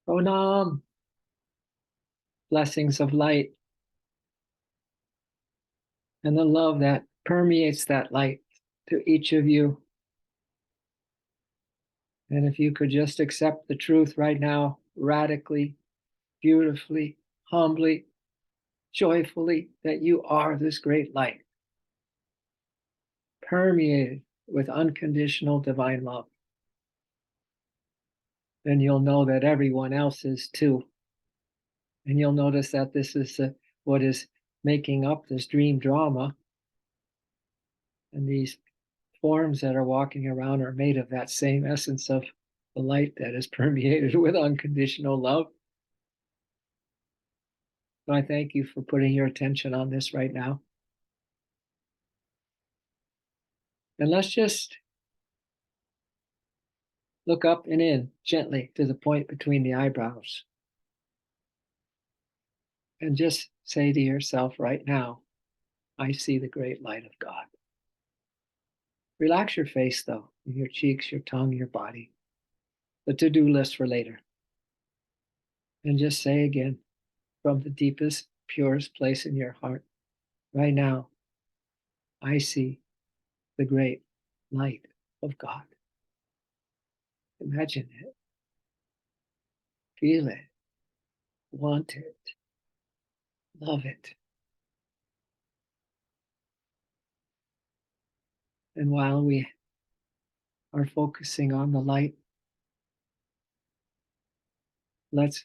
Pranam, blessings of light and the love that permeates that light to each of you. And if you could just accept the truth right now, radically, beautifully, humbly, joyfully, that you are this great light, permeated with unconditional divine love, then you'll know that everyone else is too. And you'll notice that this is what is making up this dream drama. And these forms that are walking around are made of that same essence of the light that is permeated with unconditional love. So I thank you for putting your attention on this right now. And let's just look up and in gently to the point between the eyebrows. And just say to yourself right now, I see the great light of God. Relax your face, though, your cheeks, your tongue, your body, the to-do list for later. And just say again, from the deepest, purest place in your heart, right now, I see the great light of God. Imagine it, feel it, want it, love it. And while we are focusing on the light, let's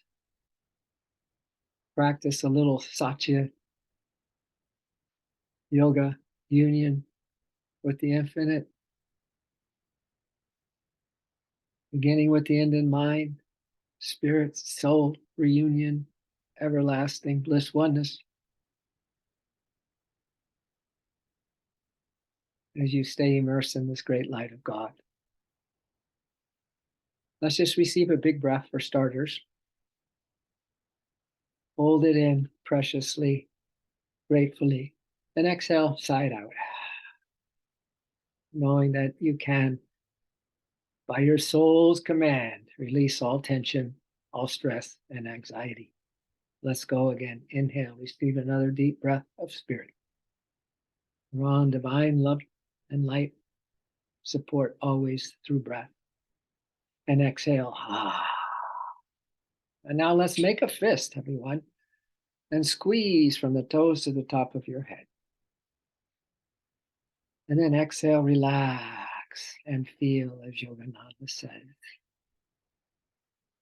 practice a little Satya yoga union with the infinite, beginning with the end in mind, spirit, soul, reunion, everlasting bliss, oneness. As you stay immersed in this great light of God. Let's just receive a big breath for starters. Hold it in preciously, gratefully, and exhale, sigh it out. Knowing that you can, by your soul's command, release all tension, all stress, and anxiety. Let's go again. Inhale, receive another deep breath of spirit. Ron, divine love and light, support always through breath. And exhale. And now let's make a fist, everyone, and squeeze from the toes to the top of your head. And then exhale, relax, and feel as Yogananda says.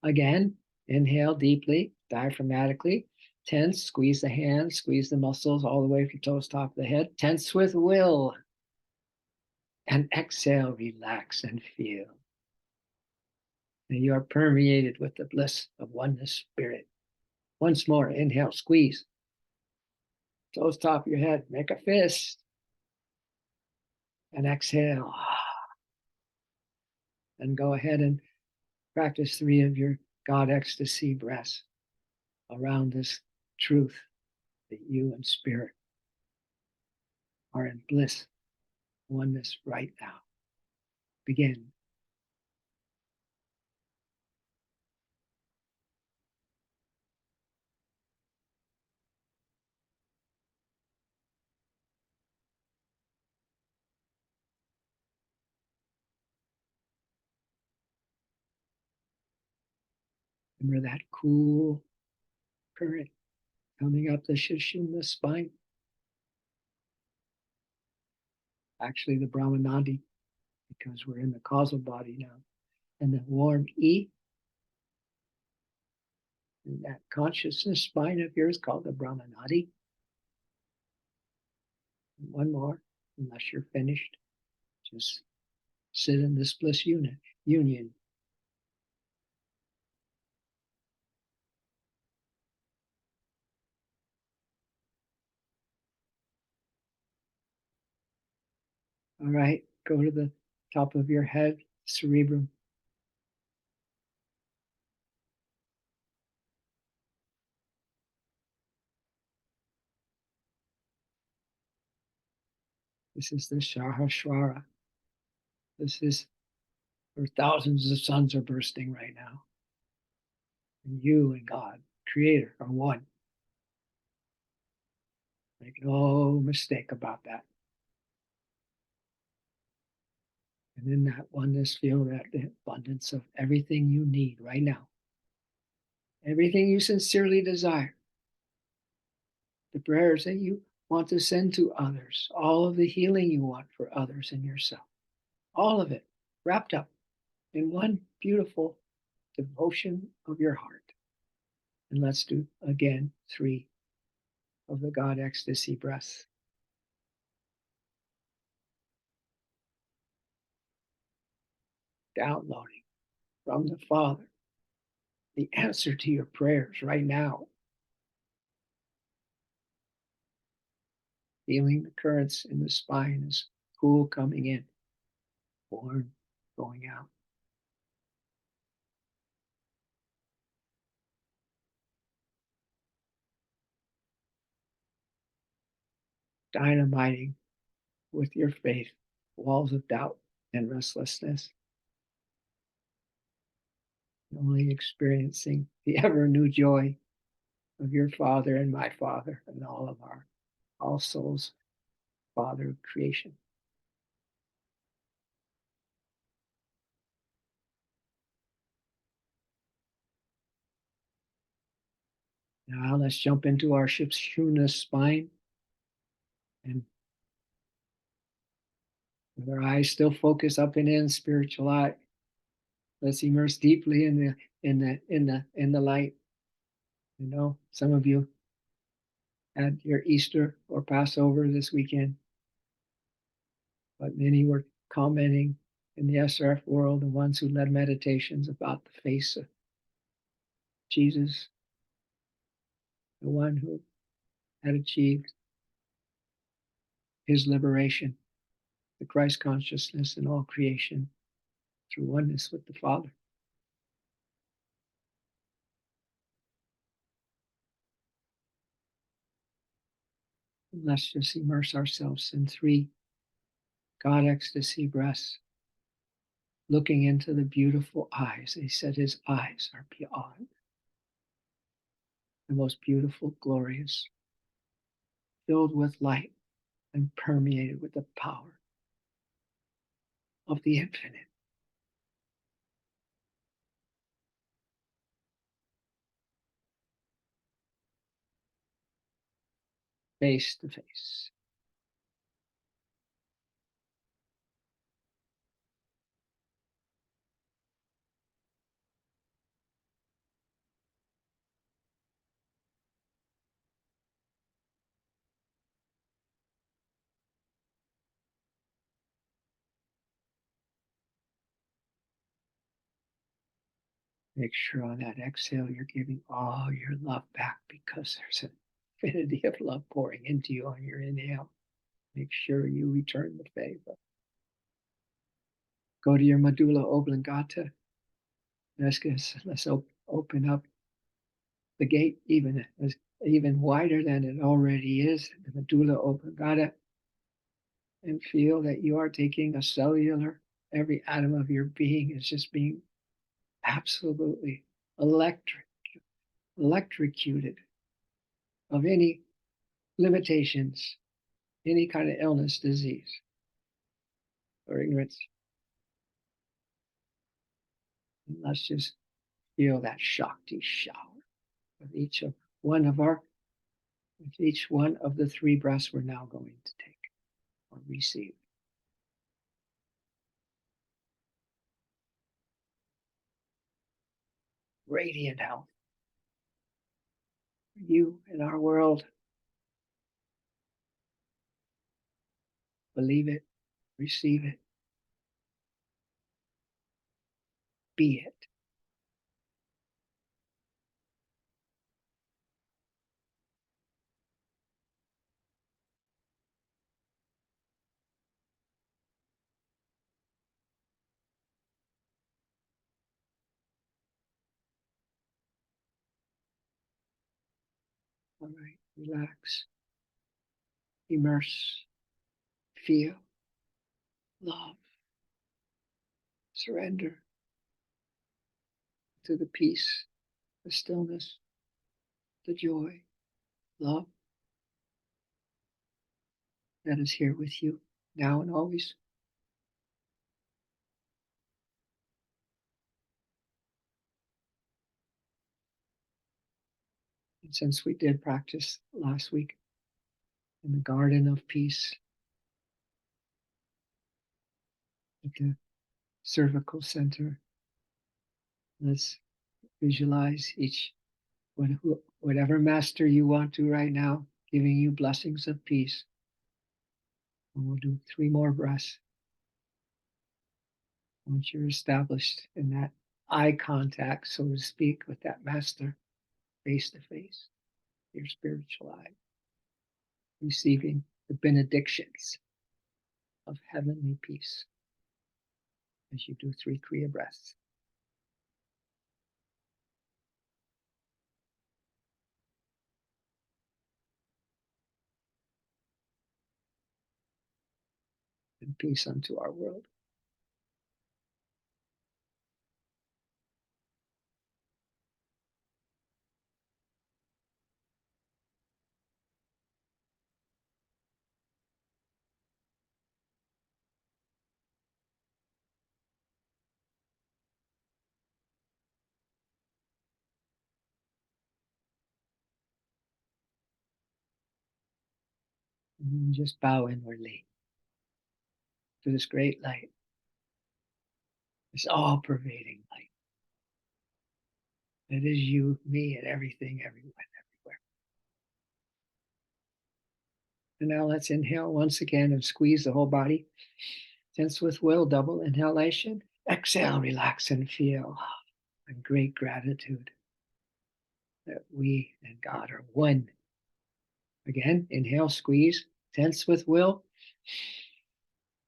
Again, inhale deeply, diaphragmatically, tense, squeeze the hands, squeeze the muscles all the way from toes, top of the head, tense with will. And exhale, relax, and feel. And you are permeated with the bliss of oneness spirit. Once more, inhale, squeeze. Toes, top of your head, make a fist. And exhale. And go ahead and practice 3 of your God ecstasy breaths around this truth that you and spirit are in bliss, oneness right now. Begin. Remember that cool current coming up the Sushumna spine. Actually, the Brahmanadi, because we're in the causal body now. And the warm E, and that consciousness spine of yours called the Brahmanadi. And one more, unless you're finished. Just sit in this bliss union. All right, go to the top of your head, cerebrum. This is the Sahasrara. This is where thousands of suns are bursting right now. And you and God, Creator, are one. Make no mistake about that. And in that oneness, feel that abundance of everything you need right now, everything you sincerely desire, the prayers that you want to send to others, all of the healing you want for others and yourself, all of it wrapped up in one beautiful devotion of your heart. And let's do again 3 of the God ecstasy breaths. Downloading from the Father the answer to your prayers right now. Feeling the currents in the spine as cool coming in, warm going out. Dynamiting with your faith walls of doubt and restlessness. Only experiencing the ever new joy of your Father and my Father and all souls, Father of creation. Now let's jump into our Shuna spine, and with our eyes still focused up and in spiritual eye, let's immerse deeply in the light. You know, some of you had your Easter or Passover this weekend, but many were commenting in the SRF world, the ones who led meditations, about the face of Jesus, the one who had achieved his liberation, the Christ consciousness in all creation through oneness with the Father. And let's just immerse ourselves in 3 God ecstasy breaths, looking into the beautiful eyes. He said his eyes are beyond, the most beautiful, glorious, filled with light and permeated with the power of the infinite. Face to face. Make sure on that exhale you're giving all your love back, because there's an infinity of love pouring into you on your inhale. Make sure you return the favor. Go to your medulla oblongata. Let's open up the gate even wider than it already is, the medulla oblongata, and feel that you are taking a cellular, every atom of your being is just being absolutely electrocuted of any limitations, any kind of illness, disease, or ignorance. And let's just feel that Shakti shower with each one of the 3 breaths we're now going to take or receive. Radiant health for you and our world. Believe it, receive it, be it. All right, relax, immerse, feel, love, surrender to the peace the stillness, the joy, love that is here with you now and always. And since we did practice last week in the garden of peace at the cervical center, let's visualize each whatever master you want to right now, giving you blessings of peace. And we'll do 3 more breaths. Once you're established in that eye contact, so to speak, with that master face to face, your spiritual eye, receiving the benedictions of heavenly peace as you do 3 Kriya breaths. And peace unto our world. And just bow inwardly to this great light, this all-pervading light. It is you, me, and everything, everyone, everywhere. And now let's inhale once again and squeeze the whole body. Tense with will, double inhalation. Exhale, relax, and feel a great gratitude that we and God are one. Again, inhale, squeeze, tense with will.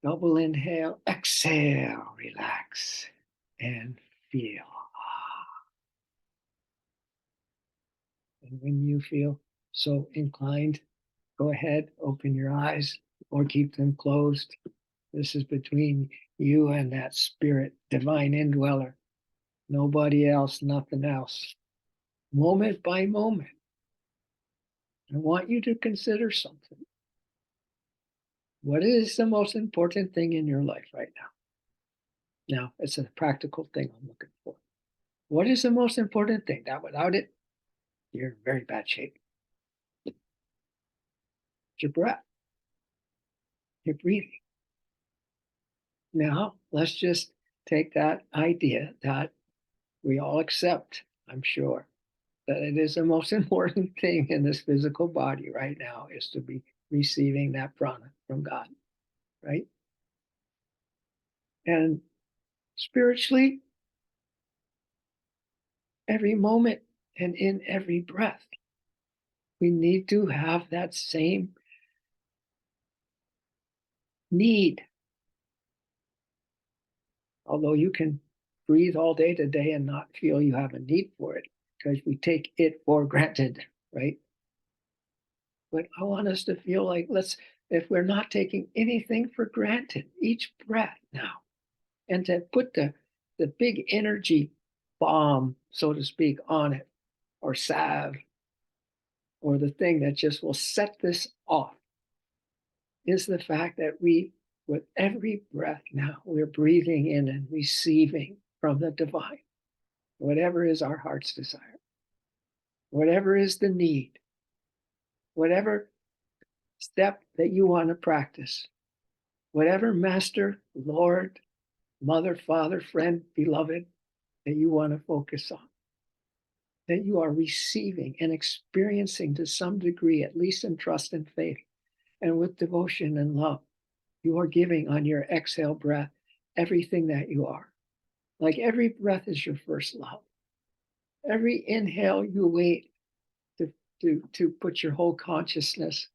Double inhale, exhale, relax, and feel. And when you feel so inclined, go ahead, open your eyes or keep them closed. This is between you and that spirit, divine indweller. Nobody else, nothing else. Moment by moment, I want you to consider something. What is the most important thing in your life right now? Now, it's a practical thing I'm looking for. What is the most important thing? That without it, you're in very bad shape. It's your breath, your breathing. Now, let's just take that idea that we all accept, I'm sure, that it is the most important thing in this physical body right now is to be receiving that prana from God, right? And spiritually, every moment and in every breath, we need to have that same need. Although you can breathe all day today and not feel you have a need for it because we take it for granted, right? But I want us to feel like if we're not taking anything for granted, each breath now, and to put the big energy bomb, so to speak, on it, or salve, or the thing that just will set this off, is the fact that with every breath now, we're breathing in and receiving from the divine, whatever is our heart's desire, whatever is the need, whatever step that you want to practice, whatever master, Lord, mother, father, friend, beloved that you want to focus on, that you are receiving and experiencing to some degree, at least in trust and faith, and with devotion and love. You are giving on your exhale breath everything that you are. Like every breath is your first love. Every inhale, you wait to put your whole consciousness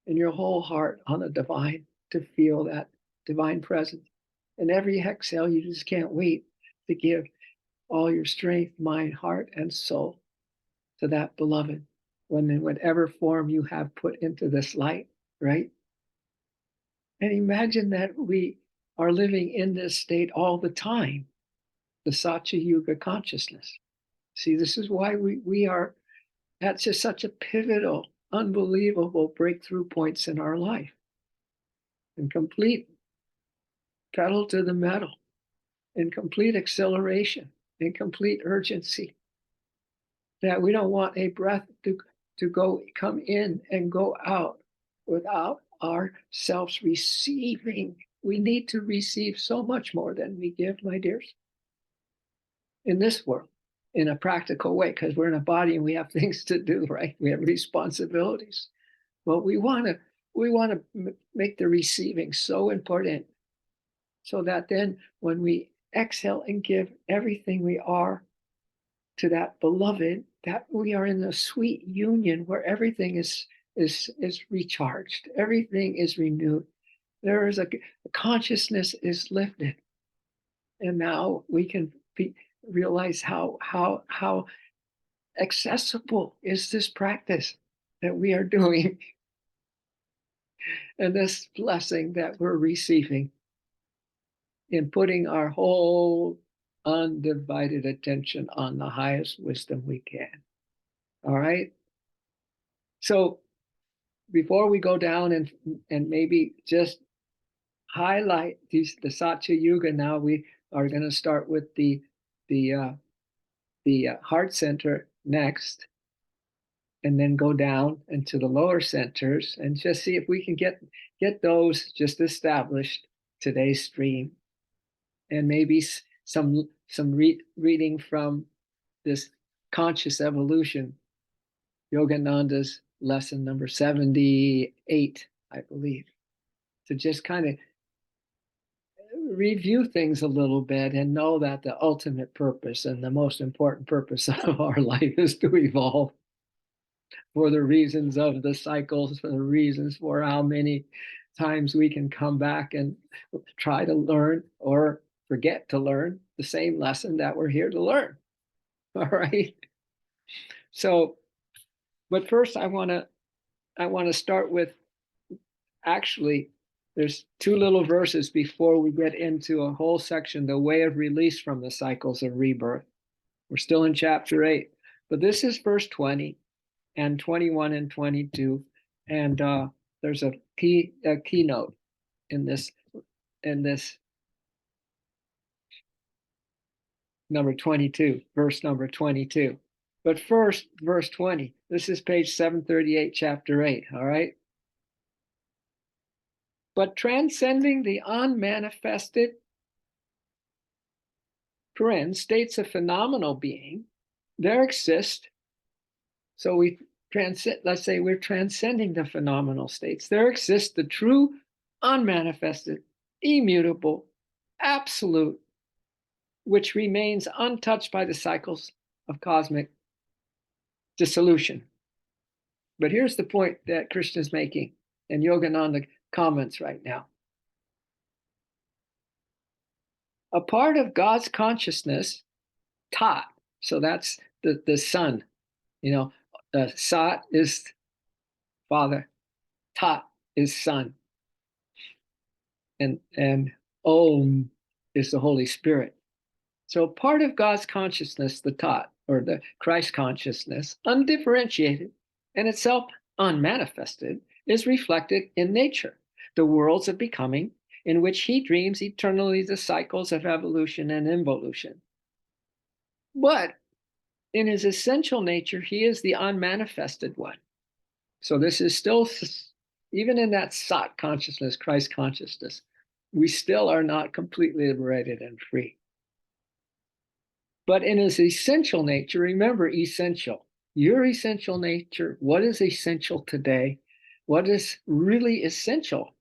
and your whole heart on the divine, to feel that divine presence. And every exhale, you just can't wait to give all your strength, mind, heart, and soul to that beloved, when in whatever form you have put into this light, right? And imagine that we are living in this state all the time, the Satya Yuga consciousness. See, this is why we are at just such a pivotal, unbelievable breakthrough points in our life. In complete pedal to the metal, in complete acceleration, in complete urgency. That we don't want a breath to come in and go out without ourselves receiving. We need to receive so much more than we give, my dears, in this world, in a practical way, because we're in a body and we have things to do, right? We have responsibilities. But we want to make the receiving so important, so that then when we exhale and give everything we are to that beloved, that we are in the sweet union where everything is recharged, everything is renewed. There is a consciousness is lifted, and now we can realize how accessible is this practice that we are doing, and this blessing that we're receiving in putting our whole undivided attention on the highest wisdom we can. All right. So before we go down and maybe just highlight the Satya Yuga, now we are going to start with the heart center next, and then go down into the lower centers and just see if we can get those just established today's stream, and maybe some reading from this conscious evolution, Yogananda's lesson number 78, I believe, to just kind of review things a little bit and know that the ultimate purpose and the most important purpose of our life is to evolve, for the reasons of the cycles, for the reasons for how many times we can come back and try to learn or forget to learn the same lesson that we're here to learn. All right. So, but first I want to start with, actually, there's two little verses before we get into a whole section, the way of release from the cycles of rebirth. We're still in chapter 8, but this is verse 20 and 21 and 22. And there's a keynote in this number 22, verse number 22. But first, verse 20. This is page 738, chapter 8. All right. But transcending the unmanifested states of phenomenal being, there exist. So we transcend, let's say we're transcending the phenomenal states. There exists the true, unmanifested, immutable, absolute, which remains untouched by the cycles of cosmic dissolution. But here's the point that Krishna is making, and Yogananda comments right now. A part of God's consciousness, Tat, so that's the sun, Sat is Father, Tat is Son, and Om is the Holy Spirit. So part of God's consciousness, the Tat, or the Christ consciousness, undifferentiated and itself unmanifested, is reflected in nature, the worlds of becoming, in which he dreams eternally the cycles of evolution and involution. But in his essential nature, he is the unmanifested one. So this is still, even in that Sat consciousness, Christ consciousness, we still are not completely liberated and free. But in his essential nature, remember, essential. Your essential nature, what is essential today? What is really essential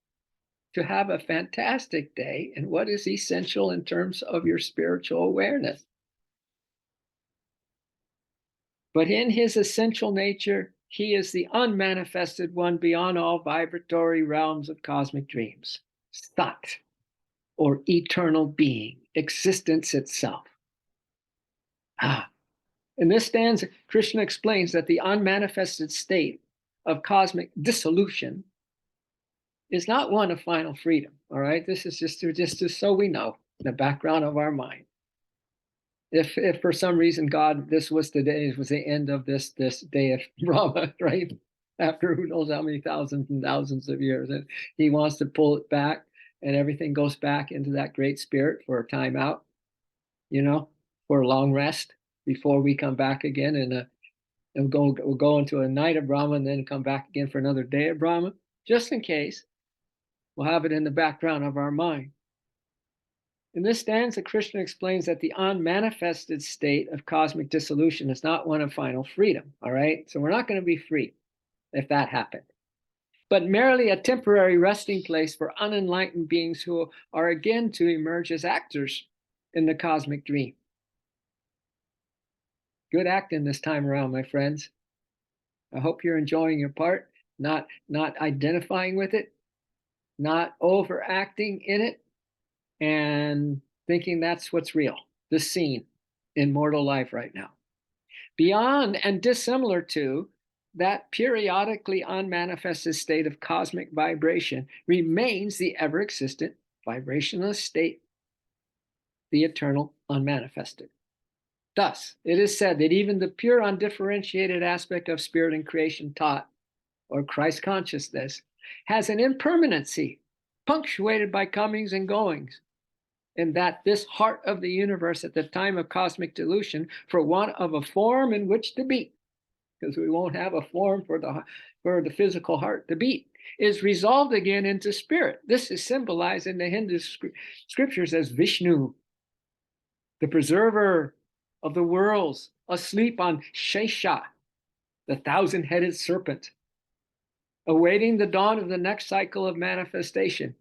to have a fantastic day? And what is essential in terms of your spiritual awareness? But in his essential nature, he is the unmanifested one beyond all vibratory realms of cosmic dreams. Sat, or eternal being, existence itself. In this stanza, Krishna explains that the unmanifested state of cosmic dissolution is not one of final freedom. All right, this is just so we know the background of our mind. If for some reason God, this was the end of this day of Brahma, right? After who knows how many thousands and thousands of years, and he wants to pull it back, and everything goes back into that great spirit for a time out, for a long rest before we come back again, and we'll go into a night of Brahma and then come back again for another day of Brahma, just in case. We'll have it in the background of our mind. In this stanza, Krishna explains that the unmanifested state of cosmic dissolution is not one of final freedom, all right? So we're not going to be free if that happened, but merely a temporary resting place for unenlightened beings who are again to emerge as actors in the cosmic dream. Good acting this time around, my friends. I hope you're enjoying your part, not identifying with it, not overacting in it, and thinking that's what's real, the scene in mortal life right now. Beyond and dissimilar to that periodically unmanifested state of cosmic vibration remains the ever-existent vibrationless state, the eternal unmanifested. Thus, it is said that even the pure undifferentiated aspect of spirit and creation taught, or Christ consciousness, has an impermanency punctuated by comings and goings, and that this heart of the universe at the time of cosmic dilution, for want of a form in which to beat, because we won't have a form for the physical heart to beat, is resolved again into spirit. This is symbolized in the Hindu scriptures as Vishnu, the preserver of the worlds, asleep on Shesha, the thousand-headed serpent, awaiting the dawn of the next cycle of manifestation,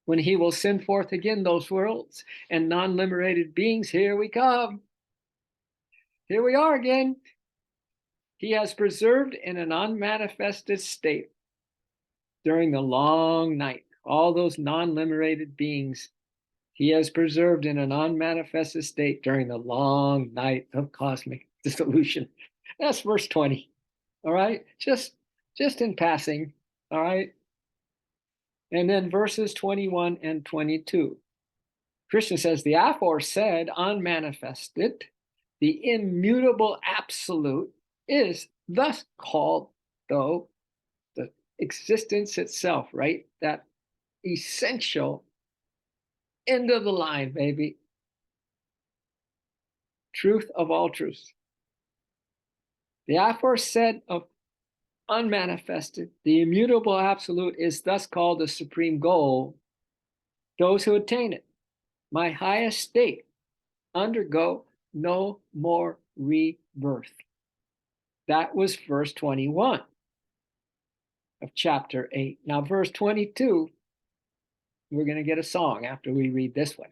when he will send forth again those worlds and non-liberated beings. Here we come. Here we are again. He has preserved in an unmanifested state during the long night all those non-liberated beings. He has preserved in an unmanifested state during the long night of cosmic dissolution. That's verse 20. All right, just in passing. All right. And then verses 21 and 22. Krishna says, the aforesaid unmanifested, the immutable absolute, is thus called, though, the existence itself, right? That essential end of the line, baby. Truth of all truths. The aforesaid of unmanifested, the immutable absolute, is thus called the supreme goal. Those who attain it, my highest state, undergo no more rebirth. That was verse 21 of chapter 8. Now, verse 22, we're going to get a song after we read this one.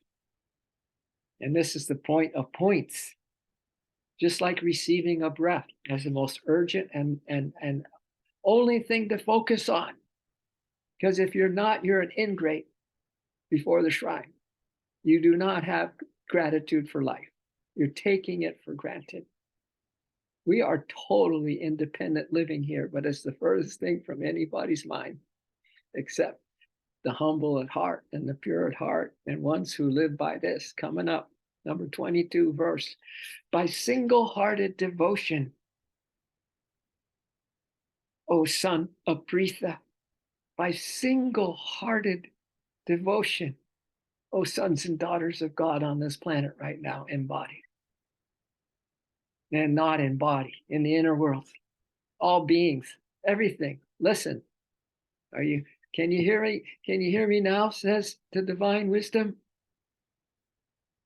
And this is the point of points. Just like receiving a breath as the most urgent and only thing to focus on. Because if you're not, you're an ingrate before the shrine. You do not have gratitude for life. You're taking it for granted. We are totally independent living here, but it's the furthest thing from anybody's mind, except the humble at heart and the pure at heart, and ones who live by this. Coming up, number 22 verse. By single-hearted devotion, O son of Pritha, by single-hearted devotion, O sons and daughters of God on this planet right now, embodied and not embodied in the inner world, all beings, everything. Listen, can you hear me? Can you hear me now? Says the divine wisdom.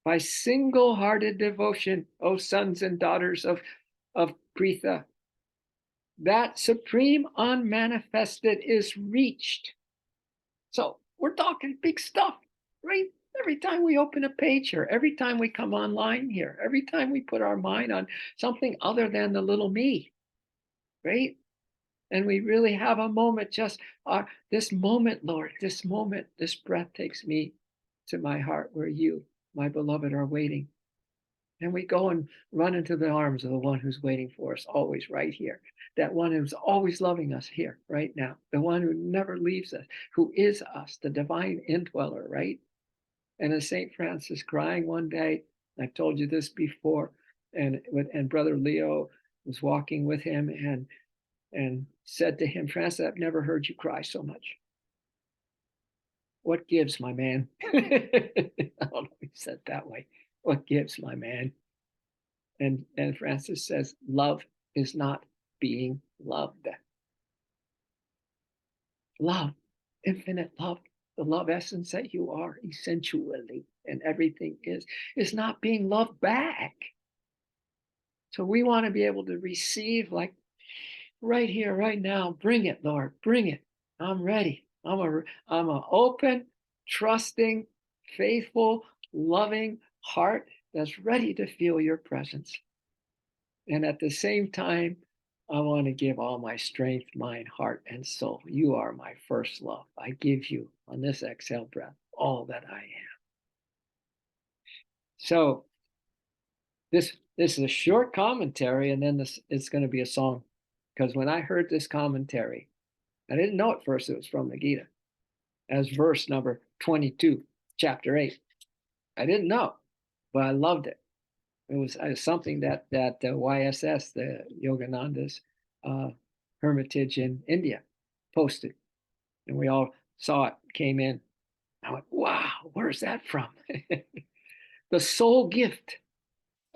By single-hearted devotion, O sons and daughters of Pritha, that supreme unmanifested is reached. So we're talking big stuff, right? Every time we open a page here, every time we come online here, every time we put our mind on something other than the little me, right? And we really have a moment, just this moment, Lord, this moment, this breath takes me to my heart where you, my beloved, are waiting. And we go and run into the arms of the one who's waiting for us, always right here. That one who's always loving us here, right now. The one who never leaves us, who is us, the divine indweller, right? And as St. Francis crying one day, I told you this before, and Brother Leo was walking with him and said to him, Francis, I've never heard you cry so much. What gives, my man? I don't know if he said that way. What gives, my man? And Francis says, love is not being loved. Love, infinite love, the love essence that you are essentially, and everything is not being loved back. So we want to be able to receive, like right here, right now. Bring it, Lord, bring it. I'm ready. I'm a open, trusting, faithful, loving heart that's ready to feel your presence. And at the same time, I want to give all my strength, mind, heart, and soul. You are my first love. I give you on this exhale breath all that I am. So this is a short commentary, and then it's going to be a song. Because when I heard this commentary, I didn't know at first it was from the Gita, as verse number 22, chapter 8. I didn't know, but I loved it. It was something that YSS, the Yogananda's hermitage in India, posted, and we all saw it. Came in. I went, "Wow, where's that from?" The sole gift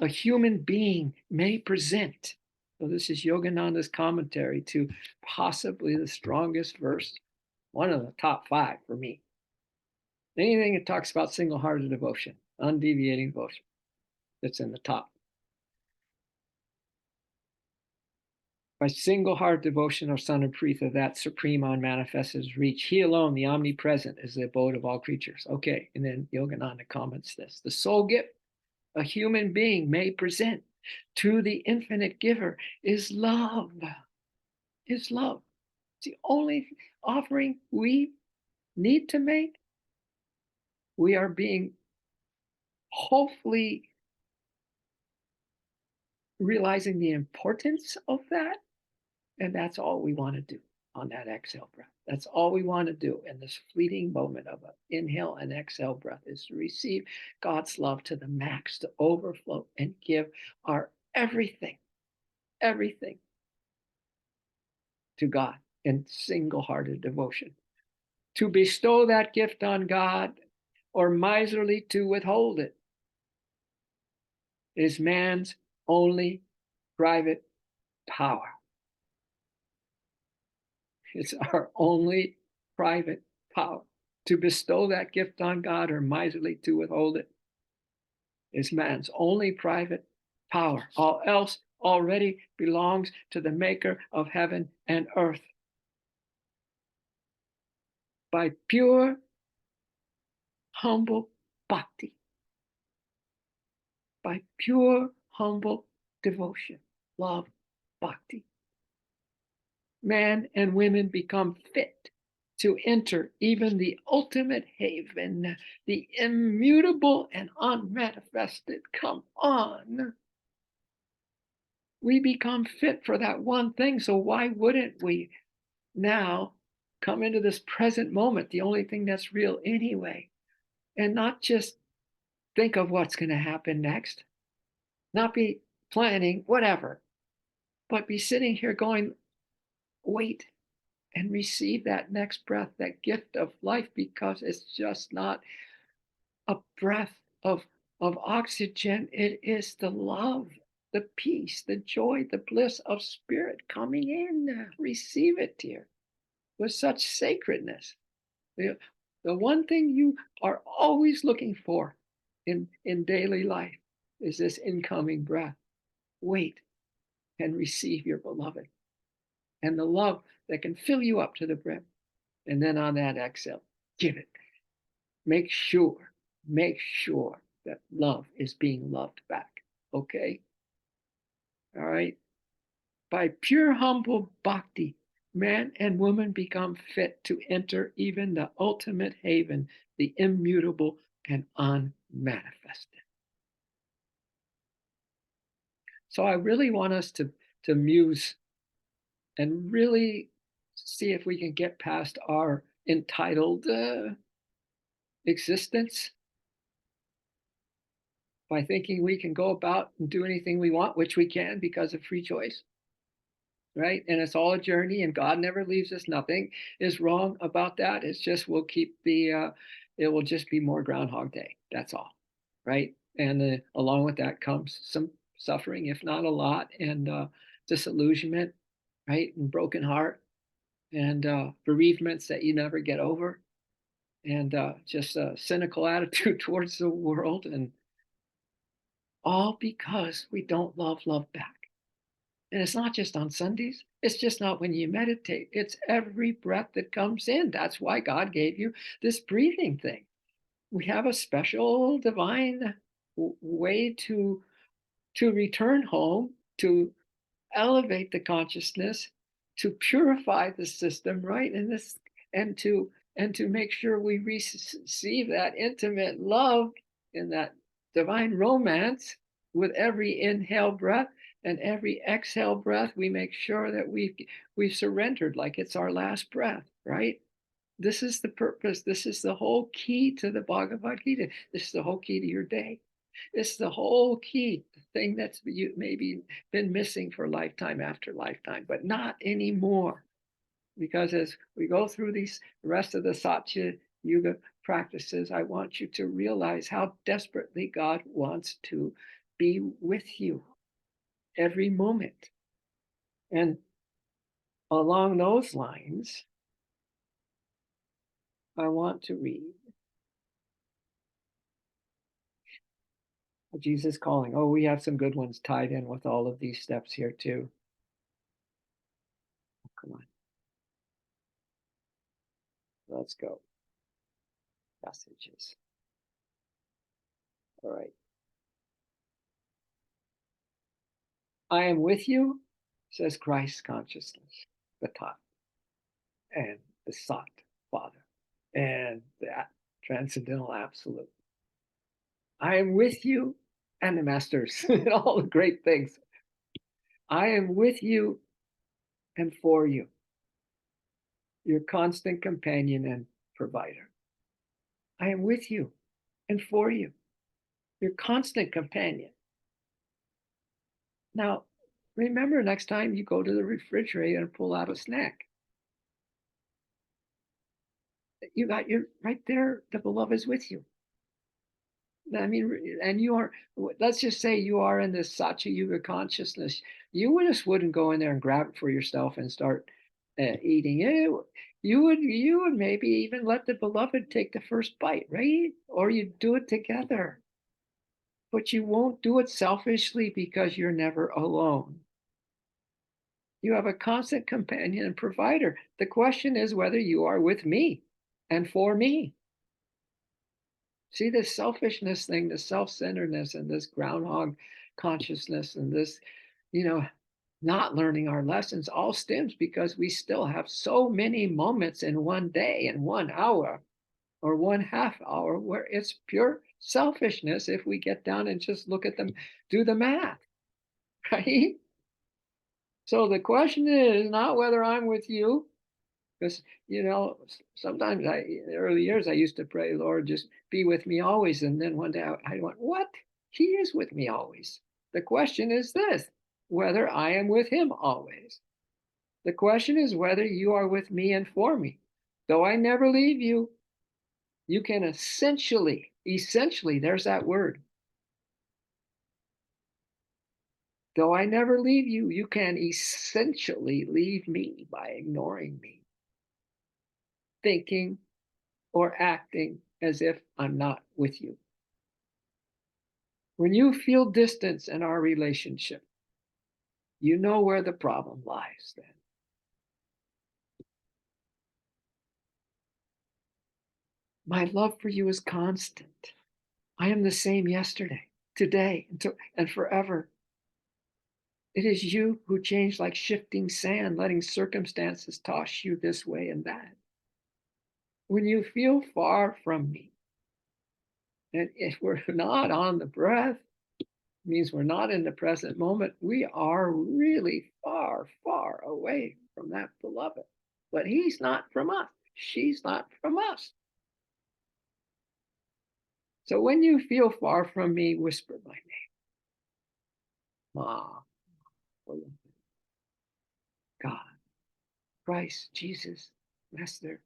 a human being may present. So this is Yogananda's commentary to possibly the strongest verse, one of the top 5 for me. Anything that talks about single-hearted devotion, undeviating devotion, that's in the top. By single-hearted devotion, O son of Pritha, that supreme unmanifested is reached. He alone, the omnipresent, is the abode of all creatures. Okay, and then Yogananda comments this. The sole gift a human being may present to the infinite giver is love. Is love. It's the only offering we need to make. We are being hopefully realizing the importance of that. And that's all we want to do on that exhale breath. That's all we want to do in this fleeting moment of an inhale and exhale breath is to receive God's love to the max, to overflow and give our everything, everything to God in single-hearted devotion. To bestow that gift on God or miserly to withhold it is man's only private power. It's our only private power. To bestow that gift on God or miserly to withhold it is man's only private power. All else already belongs to the maker of heaven and earth. By pure, humble bhakti, by pure, humble devotion, love, bhakti, man and women become fit to enter even the ultimate haven, the immutable and unmanifested. Come on. We become fit for that one thing, so why wouldn't we now come into this present moment, the only thing that's real anyway, and not just think of what's going to happen next, not be planning, whatever, but be sitting here going, wait and receive that next breath, that gift of life, because it's just not a breath of oxygen. It is the love, the peace, the joy, the bliss of spirit coming in. Receive it, dear, with such sacredness. The one thing you are always looking for in daily life is this incoming breath. Wait and receive your beloved and the love that can fill you up to the brim. And then on that exhale, give it. Make sure that love is being loved back. Okay? All right? By pure, humble bhakti, man and woman become fit to enter even the ultimate haven, the immutable and unmanifested. So I really want us to muse and really see if we can get past our entitled existence by thinking we can go about and do anything we want, which we can because of free choice, right? And it's all a journey, and God never leaves us. Nothing is wrong about that. It's just we'll keep it will just be more Groundhog Day. That's all, right? And along with that comes some suffering, if not a lot, and disillusionment, right? And broken heart, and bereavements that you never get over, and just a cynical attitude towards the world, and all because we don't love back. And it's not just on Sundays. It's just not when you meditate. It's every breath that comes in. That's why God gave you this breathing thing. We have a special divine way to return home, to elevate the consciousness, to purify the system, right? And to make sure we receive that intimate love and that divine romance with every inhale breath, and every exhale breath we make sure that we've surrendered like it's our last breath, right? This is the purpose. This is the whole key to the Bhagavad Gita. This is the whole key to your day. It's the whole key, the thing that's you maybe been missing for lifetime after lifetime, but not anymore. Because as we go through these the rest of the Satya Yuga practices, I want you to realize how desperately God wants to be with you every moment. And along those lines, I want to read Jesus Calling. Oh, we have some good ones tied in with all of these steps here too. Oh, come on. Let's go. Messages. All right. I am with you, says Christ consciousness, the Tat, and the Sat, Father, and the Transcendental Absolute. I am with you, and the Masters, and all the great things. I am with you and for you, your constant companion and provider. I am with you and for you, your constant companion. Now, remember next time you go to the refrigerator and pull out a snack, you got your right there, the beloved is with you. I mean, and you are, let's just say you are in this Satya Yuga consciousness. You just wouldn't go in there and grab it for yourself and start eating it. You would maybe even let the beloved take the first bite, right? Or you do it together. But you won't do it selfishly because you're never alone. You have a constant companion and provider. The question is whether you are with me and for me. See, this selfishness thing, this self-centeredness, and this groundhog consciousness, and this, not learning our lessons all stems because we still have so many moments in one day, in 1 hour, or 1/2 hour, where it's pure selfishness if we get down and just look at them, do the math, right? So the question is not whether I'm with you, because, sometimes in the early years, I used to pray, Lord, just be with me always. And then one day I went, what? He is with me always. The question is this, whether I am with him always. The question is whether you are with me and for me. Though I never leave you, you can essentially, there's that word. Though I never leave you, you can essentially leave me by ignoring me, thinking or acting as if I'm not with you. When you feel distance in our relationship, you know where the problem lies then. My love for you is constant. I am the same yesterday, today, and forever. It is you who change like shifting sand, letting circumstances toss you this way and that. When you feel far from me, and if we're not on the breath, means we're not in the present moment. We are really far, far away from that beloved. But he's not from us. She's not from us. So when you feel far from me, whisper my name. Ma, God, Christ, Jesus, Master,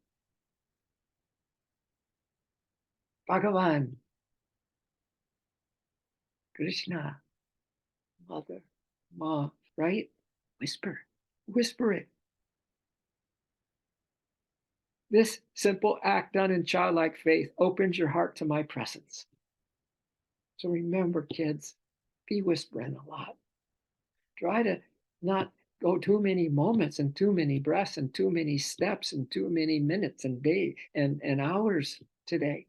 Bhagavan, Krishna, Mother, Ma, right? Whisper, whisper it. This simple act done in childlike faith opens your heart to my presence. So remember, kids, be whispering a lot. Try to not go too many moments and too many breaths and too many steps and too many minutes and days and hours today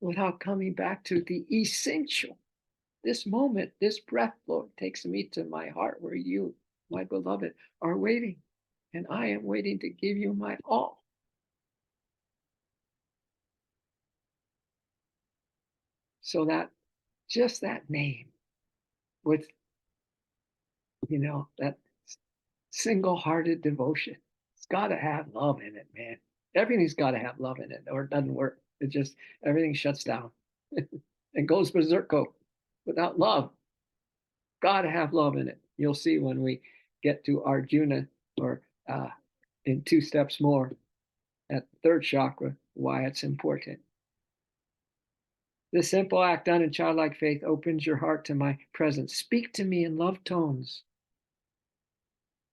without coming back to the essential. This moment, this breath, Lord, takes me to my heart where you, my beloved, are waiting. And I am waiting to give you my all. So that just that name with, that single-hearted devotion, it's got to have love in it, man. Everything's got to have love in it, or it doesn't work. It just, everything shuts down and goes berserko without love. Got to have love in it. You'll see when we get to Arjuna, or in 2 steps more at third chakra, why it's important. This simple act done in childlike faith opens your heart to my presence. Speak to me in love tones.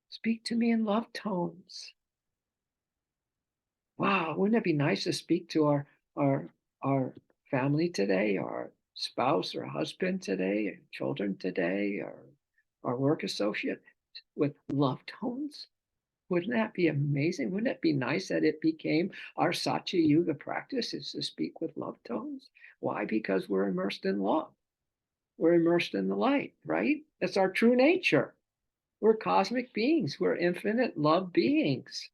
Speak to me in love tones. Wow, wouldn't it be nice to speak to our our family today, our spouse or husband today, and children today, or our work associate with love tones? Wouldn't that be amazing? Wouldn't it be nice that it became our Satya Yuga practice, is to speak with love tones? Why? Because we're immersed in love. We're immersed in the light, right? That's our true nature. We're cosmic beings. We're infinite love beings.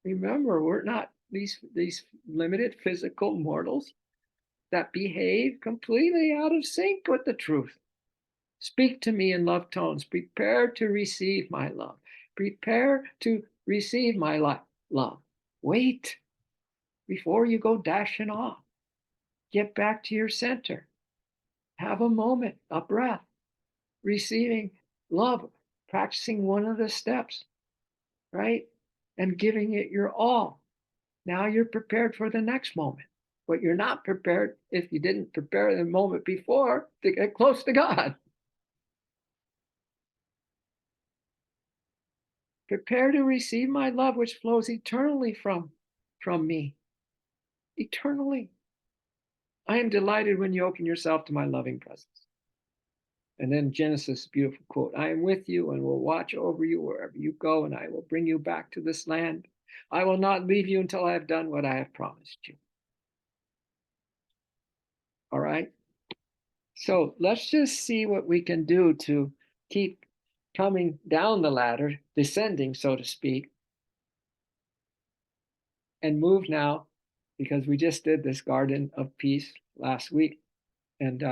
Remember, we're not these limited physical mortals that behave completely out of sync with the truth. Speak to me in love tones. Prepare to receive my love. Prepare to receive my love. Wait before you go dashing off. Get back to your center. Have a moment, a breath, receiving love, practicing one of the steps, right? And giving it your all. Now you're prepared for the next moment. But you're not prepared if you didn't prepare the moment before to get close to God. Prepare to receive my love, which flows eternally from me. Eternally. I am delighted when you open yourself to my loving presence. And then Genesis, beautiful quote, I am with you and will watch over you wherever you go, and I will bring you back to this land. I will not leave you until I have done what I have promised you. All right? So let's just see what we can do to keep coming down the ladder, descending, so to speak, and move now, because we just did this garden of peace last week. And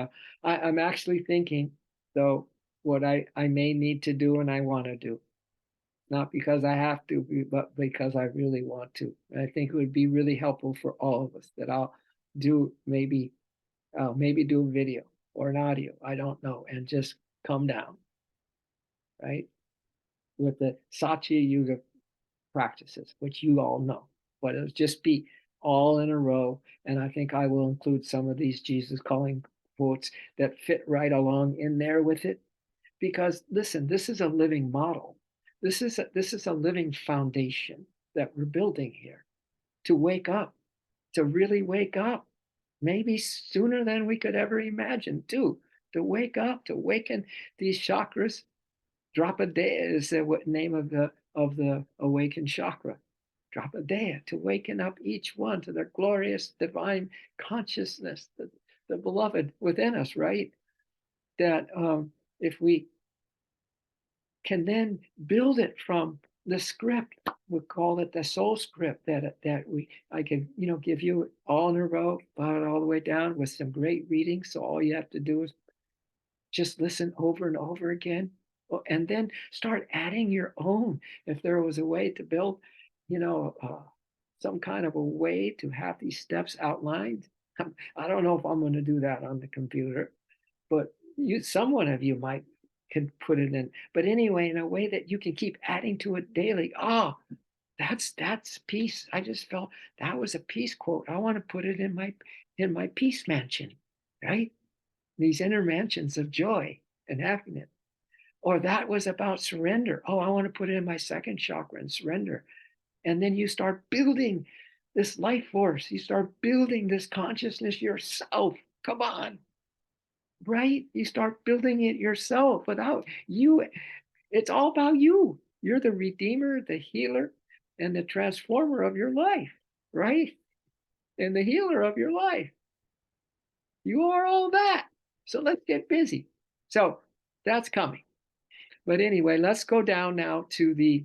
I'm actually thinking, though, what I may need to do and I want to do. Not because I have to, but because I really want to. And I think it would be really helpful for all of us that I'll do maybe do a video or an audio, I don't know, and just come down, right? With the Satya Yuga practices, which you all know, but it'll just be all in a row. And I think I will include some of these Jesus calling quotes that fit right along in there with it. Because listen, this is a living model. This is a living foundation that we're building here to wake up, to really wake up, maybe sooner than we could ever imagine, too, to wake up, to awaken these chakras. Drapadea is the name of the awakened chakra. Drapadea, to waken up each one to their glorious divine consciousness, the beloved within us, right? That if we can then build it from the script, we call it the soul script, I can give you all in a row, all the way down with some great reading. So all you have to do is just listen over and over again, and then start adding your own. If there was a way to build, some kind of a way to have these steps outlined, I don't know if I'm going to do that on the computer, but some one of you might could put it in. But anyway, in a way that you can keep adding to it daily. Oh, that's peace. I just felt that was a peace quote. I want to put it in my peace mansion, right? These inner mansions of joy and happiness. Or that was about surrender. Oh, I want to put it in my second chakra and surrender. And then you start building this life force. You start building this consciousness yourself. Come on, right? You start building it yourself without you. It's all about you. You're the redeemer, the healer, and the transformer of your life, right? And the healer of your life. You are all that. So let's get busy. So that's coming. But anyway, let's go down now to the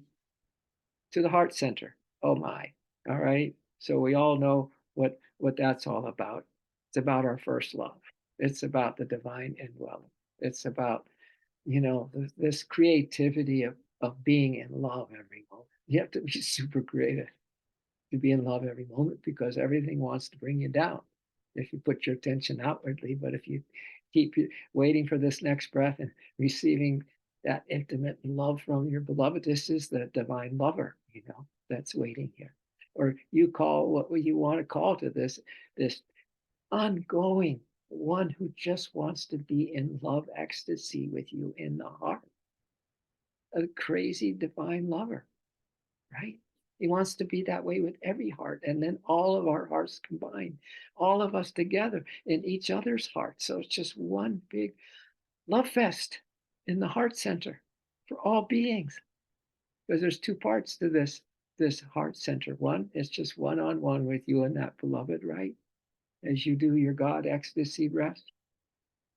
heart center. Oh my. All right. So we all know what that's all about. It's about our first love. It's about the divine indwelling. It's about, this creativity of being in love every moment. You have to be super creative to be in love every moment because everything wants to bring you down if you put your attention outwardly. But if you keep waiting for this next breath and receiving that intimate love from your beloved, this is the divine lover, that's waiting here. Or you call what you want to call to this ongoing one who just wants to be in love ecstasy with you in the heart. A crazy divine lover, right? He wants to be that way with every heart. And then all of our hearts combined, all of us together in each other's hearts. So it's just one big love fest in the heart center for all beings. Because there's two parts to this heart center. One is just one-on-one with you and that beloved, right? As you do your God ecstasy breath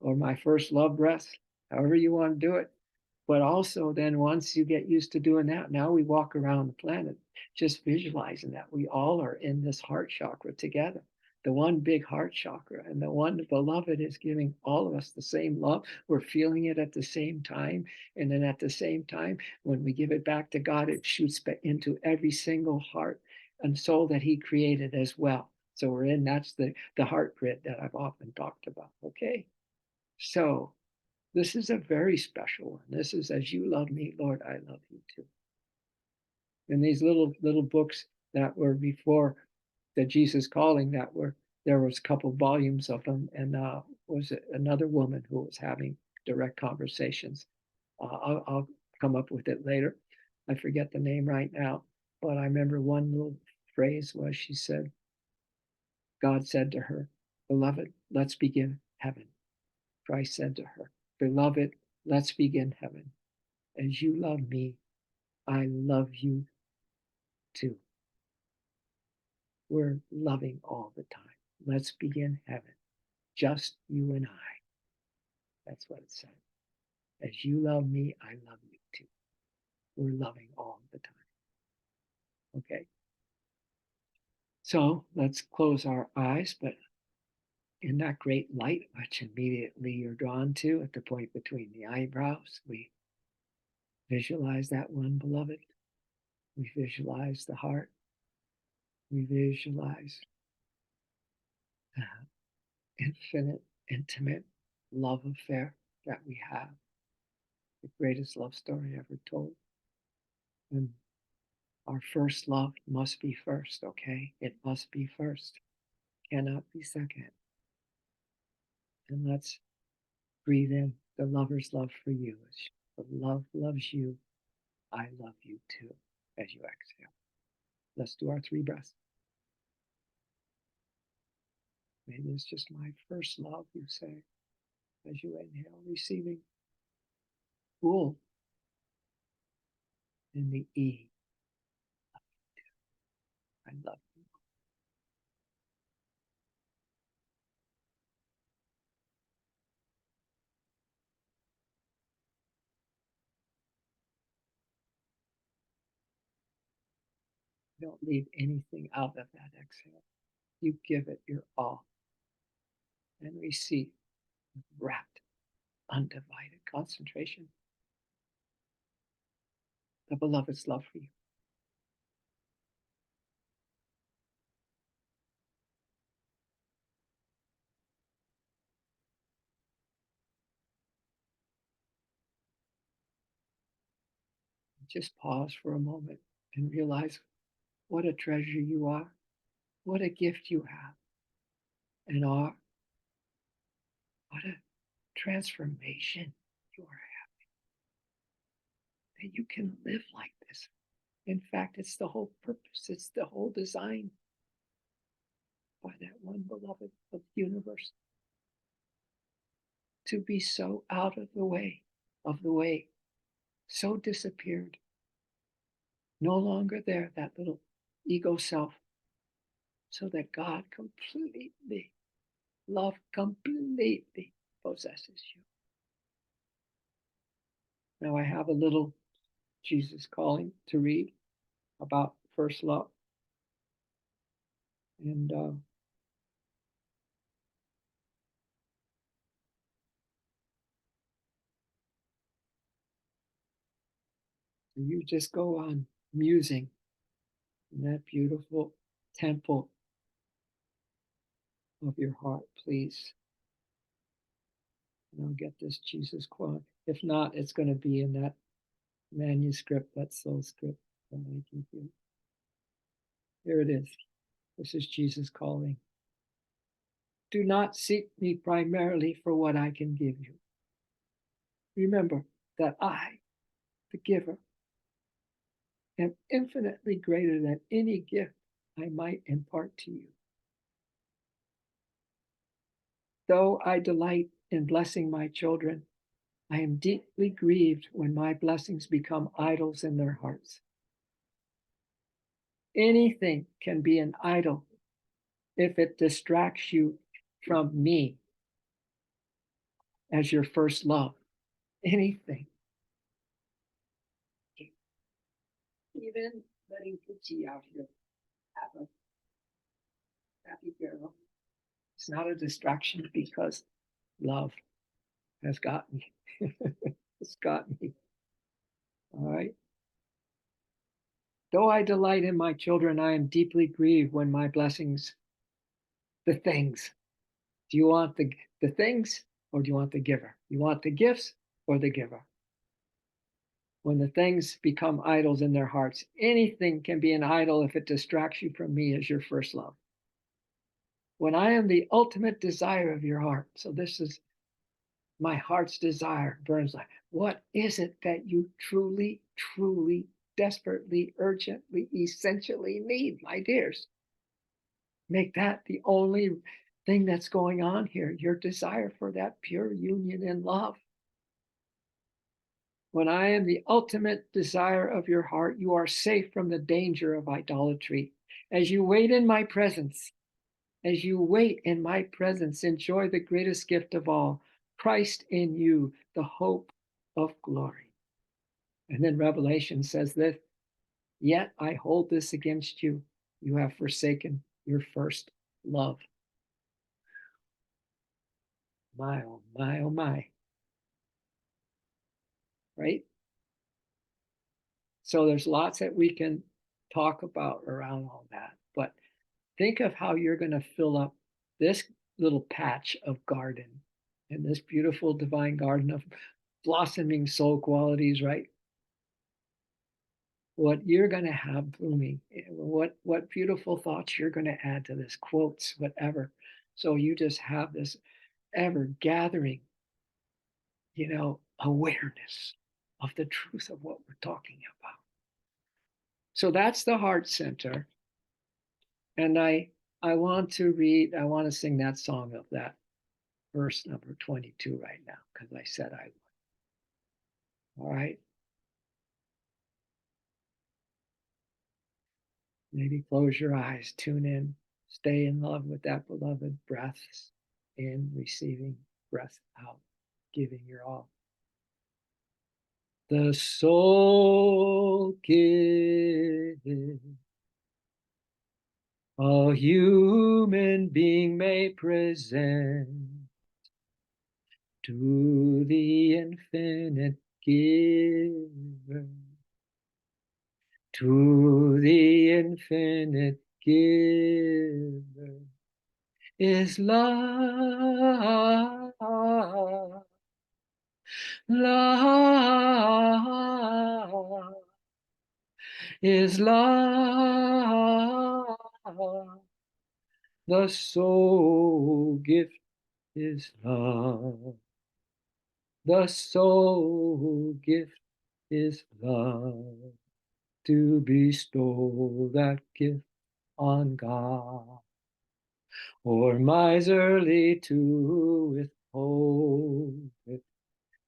or my first love breath, however you want to do it. But also, then once you get used to doing that, now we walk around the planet just visualizing that we all are in this heart chakra together, the one big heart chakra. And the one beloved is giving all of us the same love. We're feeling it at the same time. And then at the same time, when we give it back to God, it shoots into every single heart and soul that He created as well. So that's the heart grid that I've often talked about. Okay. So this is a very special one. This is as you love me, Lord, I love you too. And these little books that were before the Jesus Calling, there was a couple of volumes of them, and was it another woman who was having direct conversations. I'll come up with it later. I forget the name right now, but I remember one little phrase was she said, God said to her, "Beloved, let's begin heaven." Christ said to her, "Beloved, let's begin heaven. As you love me, I love you too." We're loving all the time. Let's begin heaven. Just you and I. That's what it said. As you love me, I love you too. We're loving all the time. Okay. So let's close our eyes, but in that great light, which immediately you're drawn to at the point between the eyebrows, we visualize that one beloved. We visualize the heart. We visualize the infinite, intimate love affair that we have, the greatest love story ever told. And our first love must be first, okay? It must be first, cannot be second. And let's breathe in the lover's love for you. As the love loves you, I love you too, as you exhale. Let's do our 3 breaths. Maybe it's just my first love, you say, as you inhale, receiving cool in the E. I love you. Don't leave anything out of that exhale. You give it your all and receive rapt, undivided concentration, the beloved's love for you. Just pause for a moment and realize what a treasure you are, what a gift you have and are, what a transformation you are having, that you can live like this. In fact, it's the whole purpose, it's the whole design by that one beloved of the universe, to be so out of the way, so disappeared, no longer there, that little ego self, so that God completely, love completely possesses you. Now I have a little Jesus calling to read about first love. And you just go on musing in that beautiful temple of your heart, please. And I'll get this Jesus quote. If not, it's going to be in that manuscript, that soul script that I give you. Here it is. This is Jesus calling. Do not seek me primarily for what I can give you. Remember that I, the giver, am infinitely greater than any gift I might impart to you. Though I delight in blessing my children, I am deeply grieved when my blessings become idols in their hearts. Anything can be an idol if it distracts you from me as your first love. Anything. Even letting Poochie out here have a happy girl. It's not a distraction because love has got me. It's got me. All right. Though I delight in my children, I am deeply grieved when my blessings, the things. Do you want the things or do you want the giver? You want the gifts or the giver? When the things become idols in their hearts, anything can be an idol if it distracts you from me as your first love. When I am the ultimate desire of your heart, so this is my heart's desire, burns like, what is it that you truly, truly, desperately, urgently, essentially need, my dears? Make that the only thing that's going on here, your desire for that pure union in love. When I am the ultimate desire of your heart, you are safe from the danger of idolatry. As you wait in my presence, as you wait in my presence, enjoy the greatest gift of all, Christ in you, the hope of glory. And then Revelation says this, yet I hold this against you. You have forsaken your first love. My, oh my, oh my. Right? So there's lots that we can talk about around all that. But think of how you're going to fill up this little patch of garden and this beautiful divine garden of blossoming soul qualities, right? What you're going to have blooming, what beautiful thoughts you're going to add to this, quotes, whatever. So you just have this ever gathering, awareness of the truth of what we're talking about. So that's the heart center. And I want to sing that song of that verse number 22 right now, because I said I would. All right. Maybe close your eyes, tune in, stay in love with that beloved. Breaths in, receiving, breath out, giving your all. The soul gives, a human being may present to the infinite giver, to the infinite giver is love, love. is love. The soul gift is love. The soul gift is love. To bestow that gift on God, or miserly to withhold it,